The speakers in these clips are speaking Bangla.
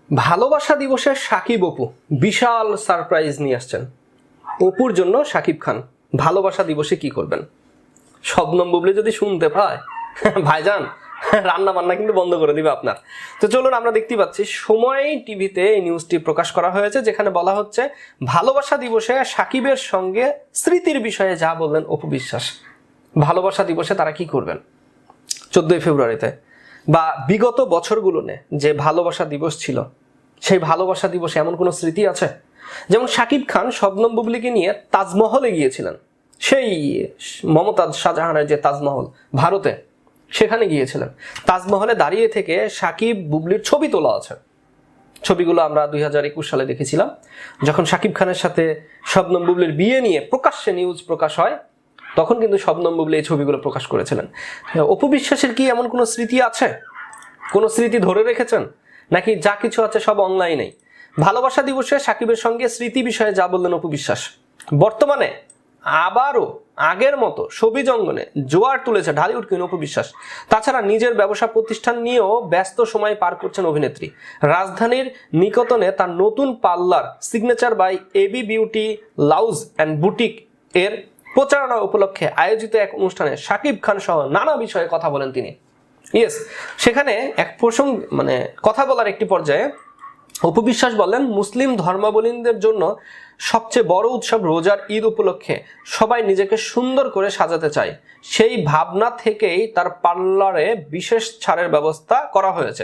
ভালোবাসা দিবসে সাকিব অপু বিশাল সারপ্রাইজ নিয়ে আসছেন। অপুর জন্য সাকিব খান ভালোবাসা দিবসে কি করবেন? শবনম বুবলি যদি শুনতে পায় ভাইজান রান্না বান্না কিন্তু বন্ধ করে দিবে আপনার। তো চলুন, আমরা দেখতে পাচ্ছি সময় টিভিতে এই নিউজটি প্রকাশ করা হয়েছে, যেখানে বলা হচ্ছে ভালোবাসা দিবসে সাকিবের সঙ্গে স্মৃতির বিষয়ে যা বললেন অপু বিশ্বাস। ভালোবাসা দিবসে তারা কি করবেন 14 ফেব্রুয়ারিতে বা বিগত বছরগুলোতে যে ভালোবাসা দিবস ছিল, সেই ভালোবাসা দিবসে এমন কোনো স্মৃতি আছে? যেমন সাকিব খান শবনম বুবলিকে নিয়ে তাজমহলে গিয়েছিলেন, সেই মমতাজ শাহজাহানের যে তাজমহল ভারতে, সেখানে গিয়েছিলেন। তাজমহলে দাঁড়িয়ে থেকে সাকিব বুবলির ছবি তোলা আছে। ছবিগুলো আমরা 2021 সালে দেখেছিলাম, যখন সাকিব খানের সাথে শবনম বুবলির বিয়ে নিয়ে প্রকাশ্যে নিউজ প্রকাশ হয়, তখন কিন্তু শবনম বুবলি এই ছবিগুলো প্রকাশ করেছিলেন। অপু বিশ্বাসের কি এমন কোনো স্মৃতি আছে? কোনো স্মৃতি ধরে রেখেছেন, নাকি যা কিছু আছে সব অনলাইনেই? ভালোবাসা দিবসে সাকিবের সঙ্গে স্মৃতি বিষয়ে যা বললেন অপু বিশ্বাস। বর্তমানে আবারও আগের মতো ছবি জঙ্গলে জোয়ার তুলেছে ঢালিউড কুইন অপু বিশ্বাস। তাছাড়া নিজের ব্যবসা প্রতিষ্ঠান নিয়েও ব্যস্ত সময় পার করছেন অভিনেত্রী। রাজধানীর নিকটনে তার নতুন parlour signature by AB beauty lounge and boutique এর প্রচারণা উপলক্ষে আয়োজিত এক অনুষ্ঠানে সাকিব খান সহ নানা বিষয়ে কথা বলেন তিনি। সেখানে এক প্রসঙ্গ কথা বলার একটি পর্যায়ে অপু বিশ্বাস বললেন, মুসলিম ধর্মাবলম্বীদের জন্য সবচেয়ে বড় উৎসব রোজার ঈদ উপলক্ষে সবাই নিজেকে সুন্দর করে সাজাতে চায়। সেই ভাবনা থেকেই তার পার্লারে বিশেষ ছাড়ের ব্যবস্থা করা হয়েছে।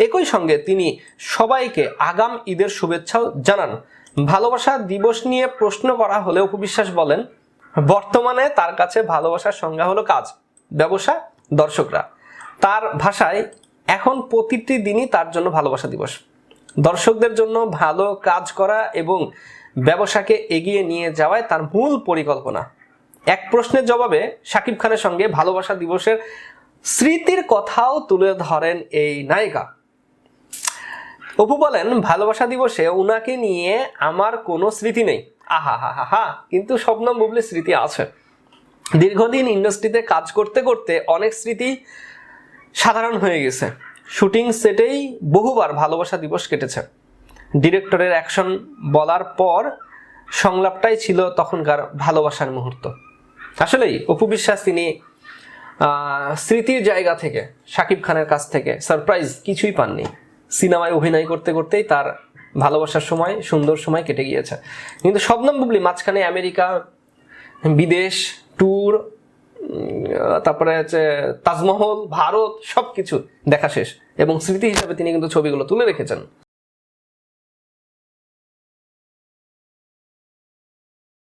একই সঙ্গে তিনি সবাইকে আগাম ঈদের শুভেচ্ছাও জানান। ভালোবাসা দিবস নিয়ে প্রশ্ন করা হলে অপু বিশ্বাস বলেন, বর্তমানে তার কাছে ভালোবাসার সংজ্ঞা হলো কাজ, ব্যবসা, দর্শকরা। তার ভাষায় এখন প্রতিটি দিনই তার জন্য ভালোবাসা দিবস। দর্শকদের জন্য ভালো কাজ করা এবং ব্যবসাকে এগিয়ে নিয়ে যাওয়ায় তার মূল পরিকল্পনা। এক প্রশ্নের জবাবে সাকিব খানের সঙ্গে ভালোবাসা দিবসের স্মৃতির কথাও তুলে ধরেন এই নায়িকা। অপু বলেন, ভালোবাসা দিবসে উনাকে নিয়ে আমার কোনো স্মৃতি নেই। আহা হা হা হা, কিন্তু শবনম বুবলির স্মৃতি আছে। দীর্ঘদিন ইন্ডাস্ট্রিতে কাজ করতে করতে অনেক স্মৃতি সাধারণ হয়ে গেছে। শুটিং সেটেই বহুবার ভালোবাসা দিবস কেটেছে। ডিরেক্টরের অ্যাকশন বলার পর সংলাপটাই ছিল তখনকার ভালোবাসার মুহূর্ত। আসলেই অপু বিশ্বাস তিনি স্মৃতির জায়গা থেকে সাকিব খানের কাছ থেকে সারপ্রাইজ কিছুই পাননি। সিনেমায় অভিনয় করতে করতেই তার ভালোবাসার সময়, সুন্দর সময় কেটে গিয়েছে। কিন্তু শবনম বুবলি মাঝখানে আমেরিকা, বিদেশ ট্যুর, তারপরে হচ্ছে তাজমহল, ভারত, সবকিছু দেখা শেষ এবং স্মৃতি হিসাবে তিনি কিন্তু ছবিগুলো তুলে রেখেছেন।